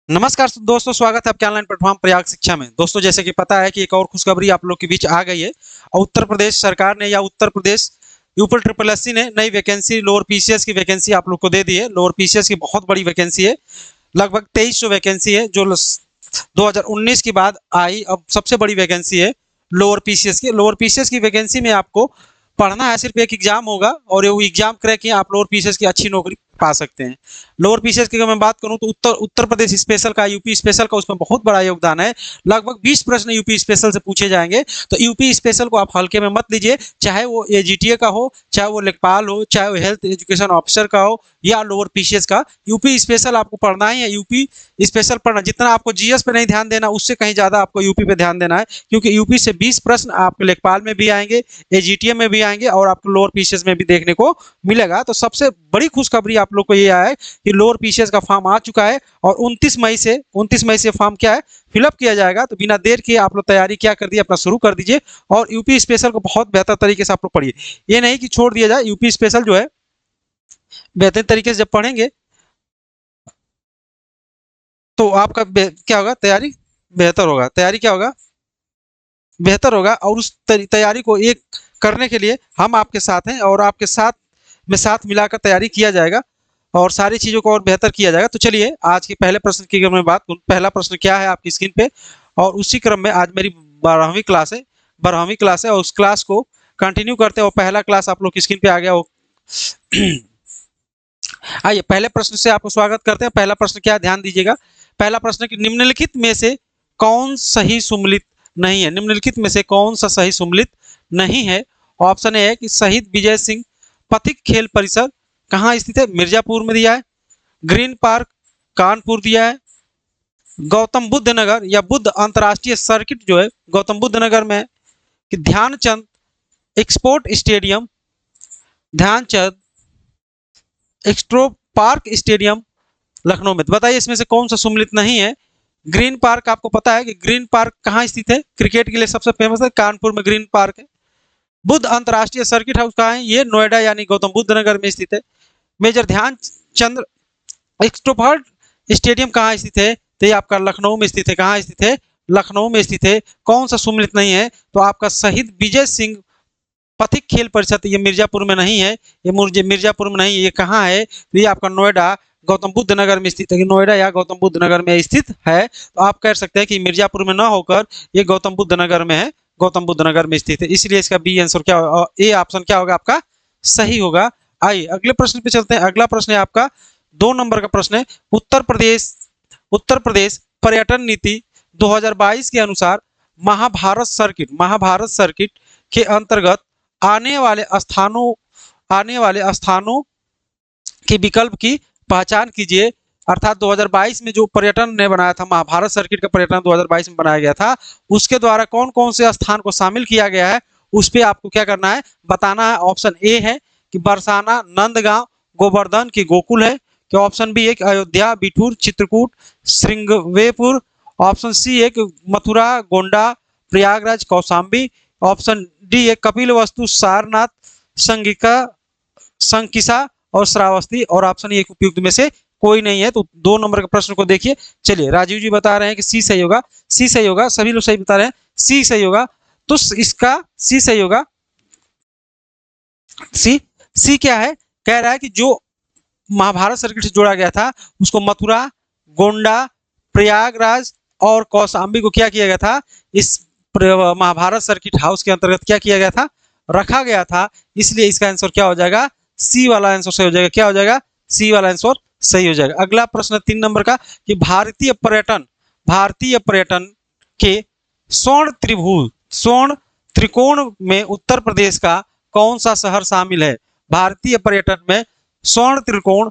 नमस्कार दोस्तों, स्वागत है आपके ऑनलाइन प्लेटफॉर्म प्रयाग शिक्षा में। दोस्तों, जैसे कि पता है कि एक और खुशखबरी आप लोग के बीच आ गई है और उत्तर प्रदेश सरकार ने या Uttar Pradesh UP triple SC ने नई वैकेंसी लोअर पीसीएस की वैकेंसी आप लोग को दे दी है। लोअर पीसीएस की बहुत बड़ी वैकेंसी है, लगभग 2300 वैकेंसी है जो 2019 के बाद आई अब सबसे बड़ी वैकेंसी है लोअर पीसीएस की। लोअर पीसीएस की वैकेंसी में आपको पढ़ना है, सिर्फ एक एग्जाम होगा और वो एग्जाम क्रैक किया आप लोअर पीसीएस की अच्छी नौकरी पा सकते हैं। लोअर पीसीएस की अगर मैं बात करूं तो उत्तर प्रदेश स्पेशल का, यूपी स्पेशल का उसमें बहुत बड़ा योगदान है। लगभग 20 प्रश्न यूपी स्पेशल से पूछे जाएंगे, तो यूपी स्पेशल को आप हल्के में मत लीजिए। चाहे वो एजीटीए का हो, चाहे वो लेखपाल हो, चाहे वो हेल्थ एजुकेशन ऑफिसर का हो या लोअर पीसीएस का, यूपी स्पेशल आपको पढ़ना ही है। यूपी स्पेशल पढ़ना, जितना आपको जीएस पे नहीं ध्यान देना उससे कहीं ज्यादा आपको यूपी पे ध्यान देना है, क्योंकि यूपी से 20 प्रश्न आपके लेखपाल में भी आएंगे, एजीटीए में भी आएंगे और आपको लोअर पीसीएस में भी देखने को मिलेगा। तो सबसे बड़ी खुशखबरी आप लोग को ये है कि लोअर पीसीएस का फॉर्म आ चुका है और 29 मई से फॉर्म क्या है फिलअप किया जाएगा। तो बिना देर के आप लोग तैयारी क्या कर दी, अपना शुरू कर दीजिए और यूपी स्पेशल को बहुत बेहतर तरीके से आप लोग पढ़िए। ये नहीं कि छोड़ दिया जाए, यूपी स्पेशल जो है बेहतर तरीके से जब पढ़ेंगे तो आपका क्या होगा, तैयारी बेहतर होगा। तैयारी क्या होगा, बेहतर होगा। और उस तैयारी को एक करने के लिए हम आपके साथ हैं और आपके साथ में साथ मिलाकर तैयारी किया जाएगा और सारी चीज़ों को और बेहतर किया जाएगा। तो चलिए आज के पहले प्रश्न की अगर मैं बात करूँ, पहला प्रश्न क्या है आपकी स्क्रीन पे, और उसी क्रम में आज मेरी 12वीं क्लास है और उस क्लास को कंटिन्यू करते हैं। और पहला क्लास आप लोग की स्क्रीन पे आ गया हो। आइए पहले प्रश्न से आपको स्वागत करते हैं। पहला प्रश्न क्या है, ध्यान दीजिएगा। पहला प्रश्न कि निम्नलिखित में से कौन सही सुमेलित नहीं है। निम्नलिखित में से कौन सा सही सुमेलित नहीं है। ऑप्शन ए है कि शहीद विजय सिंह पथिक खेल परिसर कहाँ स्थित है, मिर्जापुर में दिया है। ग्रीन पार्क कानपुर दिया है। गौतम बुद्ध नगर या बुद्ध अंतर्राष्ट्रीय सर्किट जो है गौतम बुद्ध नगर में है। कि ध्यानचंद एक्सपोर्ट स्टेडियम, ध्यानचंद एक्सट्रो पार्क स्टेडियम लखनऊ में। तो बताइए इसमें से कौन सा सुमेलित नहीं है। ग्रीन पार्क, आपको पता है कि ग्रीन पार्क कहाँ स्थित है, क्रिकेट के लिए सबसे फेमस है, कानपुर में ग्रीन पार्क है। बुद्ध अंतर्राष्ट्रीय सर्किट हाउस कहाँ है, ये नोएडा यानी गौतम बुद्ध नगर में स्थित है। मेजर ध्यानचंद एक्सट्रोपर्ट स्टेडियम कहाँ स्थित है, तो ये आपका लखनऊ में स्थित है। कहाँ स्थित है, लखनऊ में स्थित है। कौन सा सुमेलित नहीं है, तो आपका शहीद विजय सिंह पथिक खेल परिषद, ये मिर्जापुर में नहीं है। ये मिर्जापुर में नहीं है, ये कहाँ है, तो ये आपका नोएडा गौतम बुद्ध नगर में स्थित है। नोएडा या गौतम बुद्ध नगर में स्थित है। तो आप कह सकते हैं कि मिर्जापुर में ना होकर ये गौतम बुद्ध नगर में है, गौतम बुद्ध नगर में स्थित है। इसलिए इसका बी आंसर क्या होगा, ए ऑप्शन क्या होगा आपका सही होगा। आइए अगले प्रश्न पे चलते हैं। अगला प्रश्न है आपका 2 नंबर का प्रश्न है। उत्तर प्रदेश पर्यटन नीति 2022 के अनुसार महाभारत सर्किट के अंतर्गत आने वाले स्थानों के विकल्प की पहचान कीजिए। अर्थात 2022 में जो पर्यटन ने बनाया था, महाभारत सर्किट का पर्यटन 2022 में बनाया गया था, उसके द्वारा कौन कौन से स्थान को शामिल किया गया है उस पर आपको क्या करना है, बताना है। ऑप्शन ए है कि बरसाना, नंदगांव, गोवर्धन की गोकुल है। कि ऑप्शन बी है कि अयोध्या, बिठूर, चित्रकूट, श्रृंगवेरपुर। ऑप्शन सी है कि मथुरा, गोंडा, प्रयागराज, कौशाम्बी। ऑप्शन डी है कपिल वस्तु, सारनाथ, संगिका, संकिसा और श्रावस्ती। और ऑप्शन ए उपयुक्त में से कोई नहीं है। तो 2 नंबर के प्रश्न को देखिए। चलिए राजीव जी बता रहे हैं कि सी सही होगा, सी सही होगा, सभी लोग सही बता रहे हैं, सी सही होगा। तो इसका सी सही होगा। सी सी क्या है, कह रहा है कि जो महाभारत सर्किट से जोड़ा गया था उसको मथुरा, गोंडा, प्रयागराज और कौशाम्बी को क्या किया गया था, इस महाभारत सर्किट हाउस के अंतर्गत क्या किया गया था, रखा गया था। इसलिए इसका आंसर क्या हो जाएगा, सी वाला आंसर सही हो जाएगा। क्या हो जाएगा, सी वाला आंसर सही हो जाएगा। अगला प्रश्न 3 नंबर का कि भारतीय पर्यटन के स्वर्ण त्रिकोण में उत्तर प्रदेश का कौन सा शहर शामिल है। भारतीय पर्यटन में स्वर्ण त्रिकोण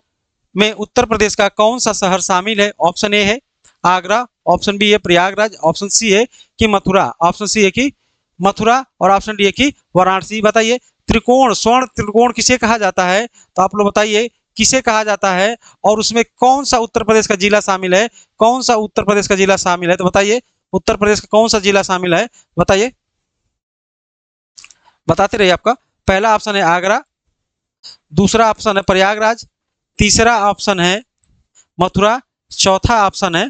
में उत्तर प्रदेश का कौन सा शहर शामिल है। ऑप्शन ए है आगरा, ऑप्शन बी है प्रयागराज, ऑप्शन सी है कि मथुरा, ऑप्शन सी है कि मथुरा और ऑप्शन डी है कि वाराणसी। बताइए स्वर्ण त्रिकोण किसे कहा जाता है, तो आप लोग बताइए किसे कहा जाता है और उसमें कौन सा उत्तर प्रदेश का जिला शामिल है, कौन सा उत्तर प्रदेश का जिला शामिल है। तो बताइए उत्तर प्रदेश का कौन सा जिला शामिल है, बताइए, बताते रहिए। आपका पहला ऑप्शन है आगरा, दूसरा ऑप्शन है प्रयागराज, तीसरा ऑप्शन है मथुरा, चौथा ऑप्शन है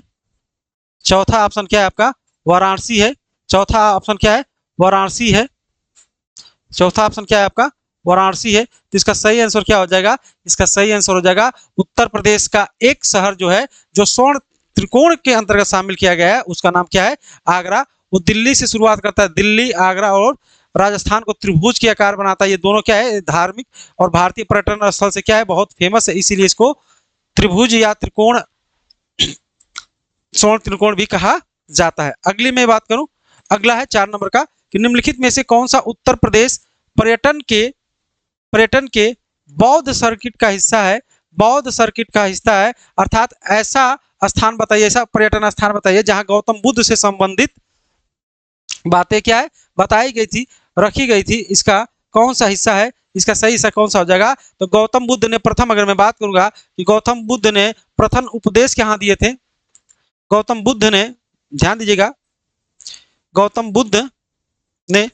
चौथा ऑप्शन क्या है आपका? वाराणसी है। चौथा ऑप्शन क्या है? वाराणसी है। चौथा ऑप्शन क्या है आपका? वाराणसी है। तो इसका सही आंसर क्या हो जाएगा? इसका सही आंसर हो जाएगा उत्तर प्रदेश का एक शहर जो है, जो स्वर्ण त्रिकोण के अंतर्गत शामिल किया गया है, उसका नाम क्या है? आगरा। वो दिल्ली से शुरुआत करता है, दिल्ली, आगरा और राजस्थान को त्रिभुज के आकार बनाता है। ये दोनों क्या है? धार्मिक और भारतीय पर्यटन स्थल से क्या है? बहुत फेमस है, इसीलिए इसको त्रिभुज या त्रिकोण, स्वर्ण त्रिकोण भी कहा जाता है। अगली मैं बात करूं, अगला है 4 नंबर का, कि निम्नलिखित में से कौन सा उत्तर प्रदेश पर्यटन के बौद्ध सर्किट का हिस्सा है? बौद्ध सर्किट का हिस्सा है, अर्थात ऐसा स्थान बताइए, ऐसा पर्यटन स्थान बताइए जहां गौतम बुद्ध से संबंधित बातें क्या है? बताई गई थी, रखी गई थी। इसका कौन सा हिस्सा है? इसका सही हिस्सा कौन सा हो जाएगा? तो गौतम बुद्ध ने प्रथम, अगर मैं बात करूंगा कि गौतम बुद्ध ने प्रथम उपदेश कहाँ दिए थे? गौतम बुद्ध ने, ध्यान दीजिएगा, गौतम बुद्ध ने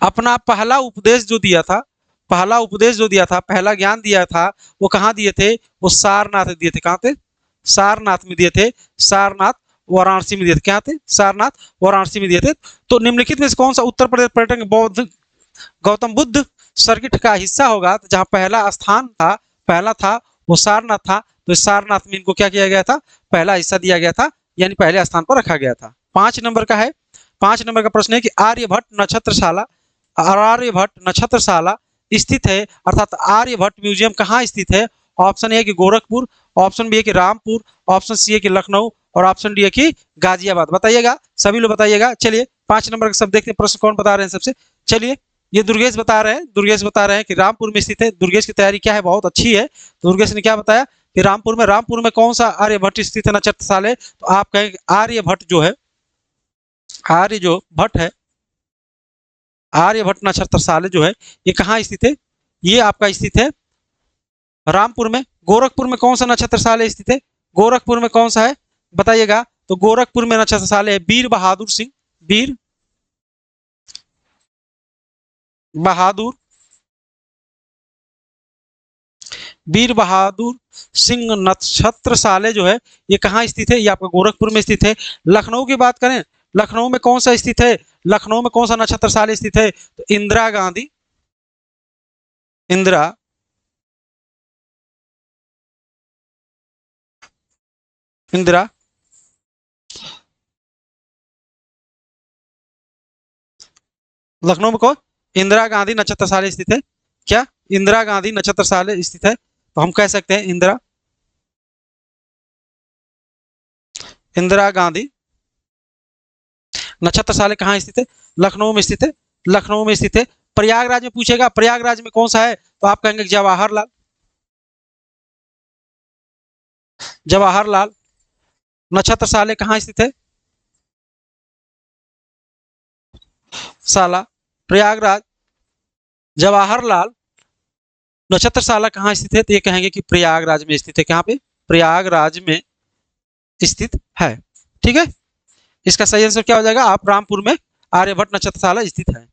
अपना पहला उपदेश जो दिया था, पहला उपदेश जो दिया था, पहला ज्ञान दिया था, वो कहाँ दिए थे? वो सारनाथ दिए थे। कहाँ थे? सारनाथ में दिए थे। सारनाथ वाराणसी में दिए थे। क्या थे? सारनाथ वाराणसी में दिए थे। तो निम्नलिखित में से कौन सा उत्तर प्रदेश पर्यटन बौद्ध गौतम बुद्ध सर्किट का हिस्सा होगा? तो जहाँ पहला स्थान था, पहला था, वो सारनाथ था। तो सारनाथ में इनको क्या किया गया था? पहला हिस्सा दिया गया था, यानी पहले स्थान पर रखा गया था। 5 नंबर का है, 5 नंबर का प्रश्न है कि आर्यभट्ट नक्षत्रशाला, आर्यभट्ट नक्षत्रशाला स्थित है, अर्थात आर्यभट्ट म्यूजियम कहाँ स्थित है? ऑप्शन ए कि गोरखपुर, ऑप्शन बी है कि रामपुर, ऑप्शन सी है कि लखनऊ और ऑप्शन डी है कि गाजियाबाद। बताइएगा, सभी लोग बताइएगा। चलिए 5 नंबर का सब देखते हैं, प्रश्न कौन बता रहे हैं सबसे। चलिए, ये दुर्गेश बता रहे हैं, दुर्गेश बता रहे हैं कि रामपुर में स्थित है। दुर्गेश की तैयारी क्या है? बहुत अच्छी है। दुर्गेश ने क्या बताया कि रामपुर में कौन सा आर्यभट्ट स्थित है नक्षत्रशाला? तो आप कहेंगे आर्यभट्ट जो है, आर्य जो भट्ट है, आर्यभट्ट नक्षत्रशाला जो है, ये कहाँ स्थित है? ये आपका स्थित है रामपुर में। गोरखपुर में कौन सा नक्षत्रशाला स्थित है? गोरखपुर में कौन सा है? बताइएगा। तो गोरखपुर में नक्षत्रशाला है वीर बहादुर सिंह, वीर बहादुर, वीर बहादुर सिंह नक्षत्रशाला जो है, ये कहाँ स्थित है? ये आपका गोरखपुर में स्थित है। लखनऊ की बात करें, लखनऊ में कौन सा स्थित है? लखनऊ में कौन सा नक्षत्रशाला स्थित है? तो इंदिरा गांधी, इंदिरा इंदिरा लखनऊ में कौन? इंदिरा गांधी नक्षत्रशाला स्थित है। क्या? इंदिरा गांधी नक्षत्रशाला स्थित है। तो हम कह सकते हैं इंदिरा, इंदिरा गांधी नक्षत्रशाला कहाँ स्थित है? लखनऊ में स्थित है। लखनऊ में स्थित है। प्रयागराज में पूछेगा, प्रयागराज में कौन सा है? तो आप कहेंगे जवाहरलाल, जवाहरलाल नक्षत्रशाला कहाँ स्थित है? शाला, प्रयागराज, जवाहरलाल नक्षत्रशाला कहाँ स्थित है? तो ये कहेंगे कि प्रयागराज में स्थित है। कहाँ पे? प्रयागराज में स्थित है। ठीक है, इसका सही आंसर क्या हो जाएगा? आप रामपुर में आर्यभट्ट नक्षत्रशाला स्थित है।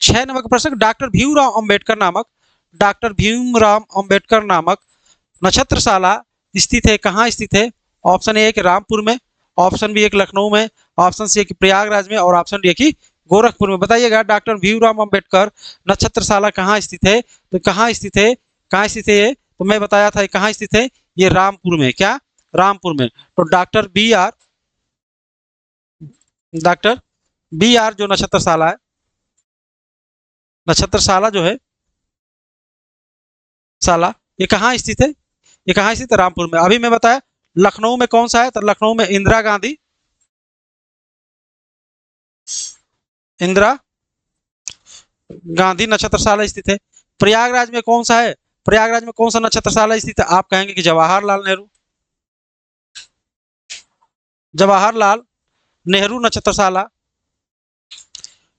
6 नंबर का प्रश्न, डॉक्टर भीमराव अंबेडकर नामक नक्षत्रशाला स्थित है, कहाँ स्थित है? ऑप्शन ए कि रामपुर में, ऑप्शन बी एक लखनऊ में, ऑप्शन सी कि प्रयागराज में और ऑप्शन डी कि गोरखपुर में। बताइएगा, डॉक्टर भीमराव अंबेडकर नक्षत्रशाला कहाँ स्थित है? तो कहाँ स्थित है? कहाँ स्थित है? तो मैं बताया था कहाँ स्थित है, ये रामपुर में। क्या? रामपुर में। तो डॉक्टर बी आर जो नक्षत्रशाला है, नक्षत्रशाला जो है शाला, ये कहाँ स्थित है? ये कहाँ स्थित है? रामपुर में। अभी मैं बताया लखनऊ में कौन सा है? तो लखनऊ में इंदिरा गांधी, इंदिरा गांधी नक्षत्रशाला स्थित है। प्रयागराज में कौन सा है? प्रयागराज में कौन सा नक्षत्रशाला स्थित है? आप कहेंगे कि जवाहरलाल नेहरू, जवाहरलाल नेहरू नक्षत्रशाला,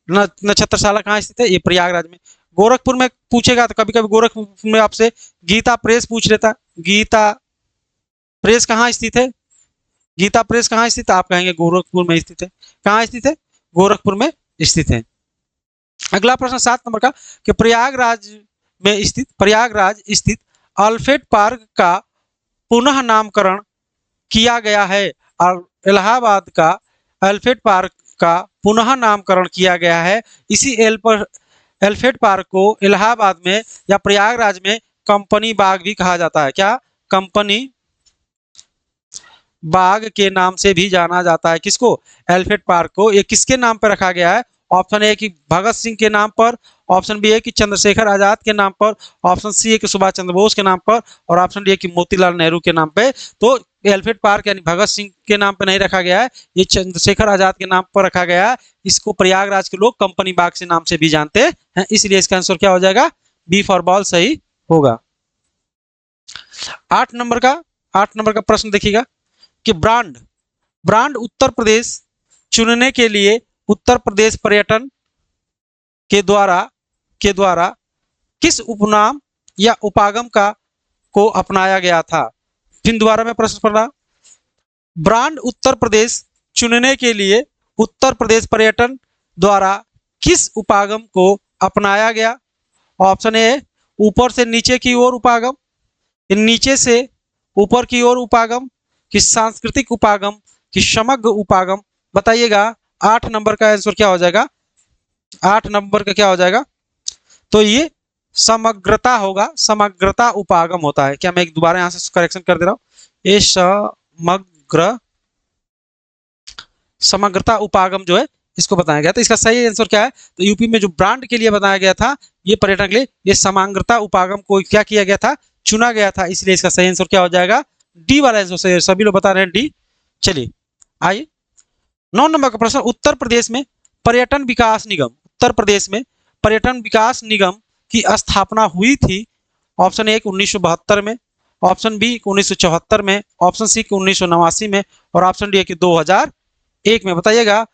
नक्षत्रशाला कहाँ स्थित है? ये प्रयागराज में। गोरखपुर में पूछेगा तो कभी कभी गोरखपुर में आपसे गीता प्रेस पूछ लेता। गीता प्रेस कहाँ स्थित है? गीता प्रेस कहाँ स्थित है? आप कहेंगे गोरखपुर में स्थित है। कहाँ स्थित है? गोरखपुर में स्थित है। अगला प्रश्न 7 नंबर का, कि प्रयागराज स्थित अल्फ्रेड पार्क का पुनः नामकरण किया गया है और इलाहाबाद का एलिफेंट पार्क का पुनः नामकरण किया गया है। इसी एलिफेंट पार्क को इलाहाबाद में या प्रयागराज में कंपनी बाग भी कहा जाता है। क्या? कंपनी बाग के नाम से भी जाना जाता है। किसको? एलिफेंट पार्क को। ये किसके नाम पर रखा गया है? ऑप्शन ए कि भगत सिंह के नाम पर, ऑप्शन बी है कि चंद्रशेखर आजाद के नाम पर, ऑप्शन सी है कि सुभाष चंद्र बोस के नाम पर, और ऑप्शन डी है कि मोतीलाल नेहरू के नाम पे। तो एलिफेंट पार्क यानी भगत सिंह के नाम पर नहीं रखा गया है, ये चंद्रशेखर आजाद के नाम पर रखा गया है। इसको प्रयागराज के लोग कंपनी बाग से नाम से भी जानते हैं, इसलिए इसका आंसर क्या हो जाएगा? बी फॉर बॉल सही होगा। 8 नंबर का प्रश्न देखिएगा कि ब्रांड ब्रांड उत्तर प्रदेश चुनने के लिए उत्तर प्रदेश पर्यटन के द्वारा किस उपनाम या उपागम को अपनाया गया था? फिर दोबारा मैं प्रश्न पढ़ रहा। ब्रांड उत्तर प्रदेश चुनने के लिए उत्तर प्रदेश पर्यटन द्वारा किस उपागम को अपनाया गया? ऑप्शन ए ऊपर से नीचे की ओर उपागम, नीचे से ऊपर की ओर उपागम, कि सांस्कृतिक उपागम, कि समग्र उपागम। बताइएगा 8 नंबर का आंसर क्या हो जाएगा? 8 नंबर का क्या हो जाएगा? तो ये समग्रता होगा, समग्रता उपागम होता है। क्या मैं एक दोबारा यहां से करेक्शन कर दे रहा हूं? ये समग्रता उपागम जो है इसको बताया गया। तो इसका सही आंसर क्या है? तो यूपी में जो ब्रांड के लिए बताया गया था, ये पर्यटन के लिए, ये समग्रता उपागम को क्या किया गया था? चुना गया था। इसलिए इसका सही आंसर क्या हो जाएगा? डी वाला आंसर सही। सभी लोग बता रहे हैं डी। चलिए आइए 9 नंबर का प्रश्न। उत्तर प्रदेश में पर्यटन विकास निगम, उत्तर प्रदेश में पर्यटन विकास निगम की स्थापना हुई थी। ऑप्शन ए 1972 में, ऑप्शन बी 1974 में, ऑप्शन सी 1989 में, और ऑप्शन डी 2001 में। बताइएगा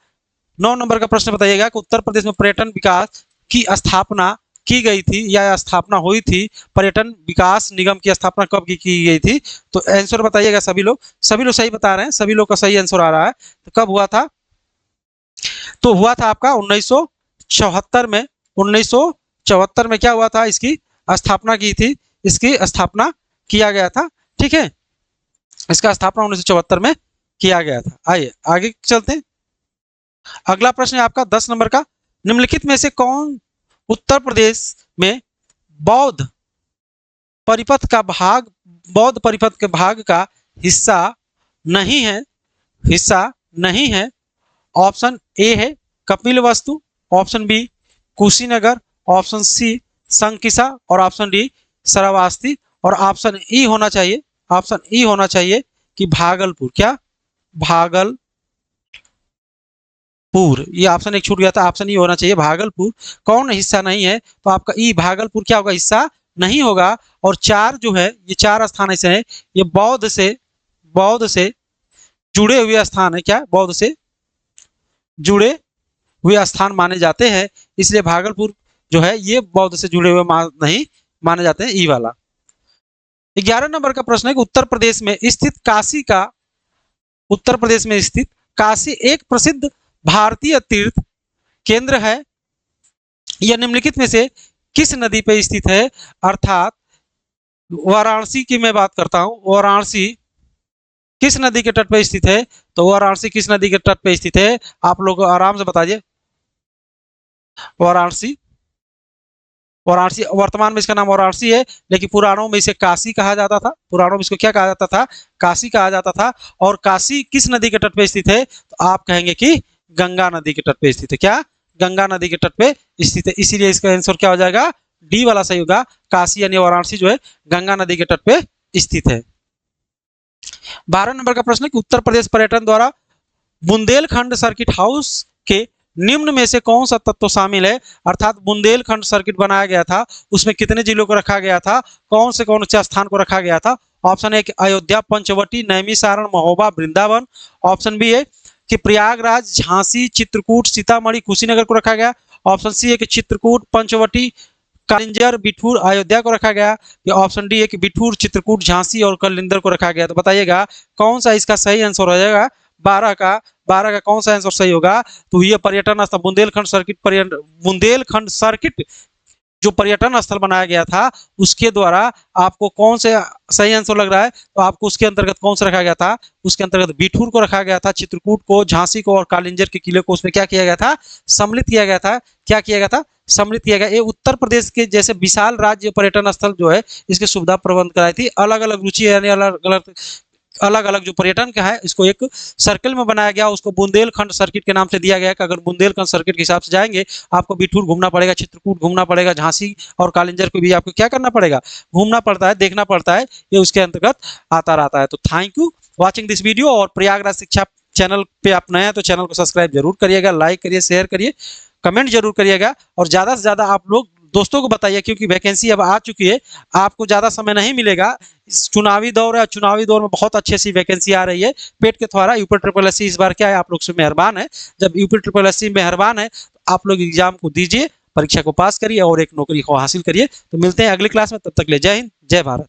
9 नंबर का प्रश्न बताइएगा कि उत्तर प्रदेश में पर्यटन विकास की स्थापना की गई थी या स्थापना हुई थी, पर्यटन विकास निगम की स्थापना कब की गई थी? तो आंसर बताइएगा सभी लोग सही बता रहे हैं, सभी लोग का सही आंसर आ रहा है। तो कब हुआ था? तो हुआ था आपका 1974 में। 1974 में क्या हुआ था? इसकी स्थापना की थी, इसकी स्थापना किया गया था। ठीक है, इसका स्थापना 1974 में किया गया था। आइए आगे चलते हैं। अगला प्रश्न है आपका 10 नंबर का। निम्नलिखित में से कौन उत्तर प्रदेश में बौद्ध परिपथ के भाग का हिस्सा नहीं है? ऑप्शन ए है Kapilavastu, option B Kushinagar, option C Sankisa, और ऑप्शन डी श्रावस्ती, और ऑप्शन ई होना चाहिए कि भागलपुर। क्या? भागलपुर। ये ऑप्शन एक छूट गया था, ऑप्शन ई होना चाहिए भागलपुर। कौन हिस्सा नहीं है? तो आपका ई भागलपुर क्या होगा? हिस्सा नहीं होगा। और 4 जो है, ये 4 स्थान ऐसे हैं, ये बौद्ध से जुड़े हुए स्थान है। क्या? बौद्ध से जुड़े हुए स्थान माने जाते हैं, इसलिए भागलपुर जो है ये बौद्ध से जुड़े हुए नहीं माने जाते हैं। ई वाला। 11 नंबर का प्रश्न है कि उत्तर प्रदेश में स्थित काशी एक प्रसिद्ध भारतीय तीर्थ केंद्र है। यह निम्नलिखित में से किस नदी पर स्थित है? अर्थात वाराणसी की मैं बात करता हूं। वाराणसी किस नदी के तट पर स्थित है? तो वाराणसी किस नदी के तट पर स्थित है? आप लोग आराम से बताइए। वाराणसी वर्तमान में इसका नाम वाराणसी है, लेकिन पुराणों में इसे काशी कहा जाता था। पुराणों में इसको क्या कहा जाता था? काशी कहा जाता था। और काशी किस नदी के तट पे स्थित है? तो आप कहेंगे कि गंगा नदी के तट पे स्थित है। क्या? गंगा नदी के तट पे स्थित है, इसीलिए इसका आंसर क्या हो जाएगा? डी वाला सही होगा। काशी यानी वाराणसी जो है गंगा नदी के तट पे स्थित है। 12 नंबर का प्रश्न है कि उत्तर प्रदेश पर्यटन द्वारा बुंदेलखंड सर्किट हाउस के निम्न में से कौन सा तत्व शामिल है? अर्थात बुंदेलखंड सर्किट बनाया गया था, उसमें कितने जिलों को रखा गया था? कौन से स्थान को रखा गया था? Option A Ayodhya, Panchavati, Naimisharanya, Mahoba, Vrindavan. Option B है कि प्रयागराज, झांसी, चित्रकूट, सीतामढ़ी, कुशीनगर को रखा गया। ऑप्शन सी है कि चित्रकूट, पंचवटी, कालिंजर, बिठूर, अयोध्या को रखा गया। या ऑप्शन डी है कि बिठूर, चित्रकूट, झांसी और कलिंदर को रखा गया। तो बताइएगा कौन सा इसका सही आंसर हो जाएगा? 12 का कौन सा आंसर सही होगा? तो ये पर्यटन स्थल बुंदेलखंड सर्किट जो पर्यटन स्थल बनाया गया था उसके द्वारा आपको कौन से सही आंसर लग रहा है, तो आपको उसके अंतर्गत कौन सा रखा गया था, उसके अंतर्गत बिठूर को रखा गया था, चित्रकूट को, झांसी को और कालिंजर के किले को उसमें क्या किया गया था, सम्मिलित किया गया था। क्या किया गया था, सम्मिलित किया गया। ये उत्तर प्रदेश के जैसे विशाल राज्य पर्यटन स्थल जो है इसकी सुविधा प्रबंध कराई थी। अलग अलग रुचि यानी अलग अलग जो पर्यटन का है इसको एक सर्कल में बनाया गया, उसको बुंदेलखंड सर्किट के नाम से दिया गया कि अगर बुंदेलखंड सर्किट के हिसाब से जाएंगे आपको बिठूर घूमना पड़ेगा, चित्रकूट घूमना पड़ेगा, झांसी और कालिंजर को भी आपको क्या करना पड़ेगा, घूमना पड़ता है, देखना पड़ता है, ये उसके अंतर्गत आता रहता है। तो thank you watching this video. और प्रयागराज शिक्षा चैनल पे आप नए हैं तो चैनल को सब्सक्राइब जरूर करिएगा, लाइक करिए, शेयर करिए, कमेंट जरूर करिएगा और ज़्यादा से ज़्यादा आप लोग दोस्तों को बताइए, क्योंकि वैकेंसी अब आ चुकी है, आपको ज़्यादा समय नहीं मिलेगा। इस चुनावी दौर है, चुनावी दौर में बहुत अच्छी सी वैकेंसी आ रही है पेट के द्वारा। यूपी ट्रिपल एससी इस बार क्या है, आप लोग से मेहरबान है। जब यूपी ट्रिपल एससी मेहरबान है तो आप लोग एग्जाम को दीजिए, परीक्षा को पास करिए और एक नौकरी को हासिल करिए। तो मिलते हैं अगली क्लास में, तब तक ले जय हिंद, जय भारत।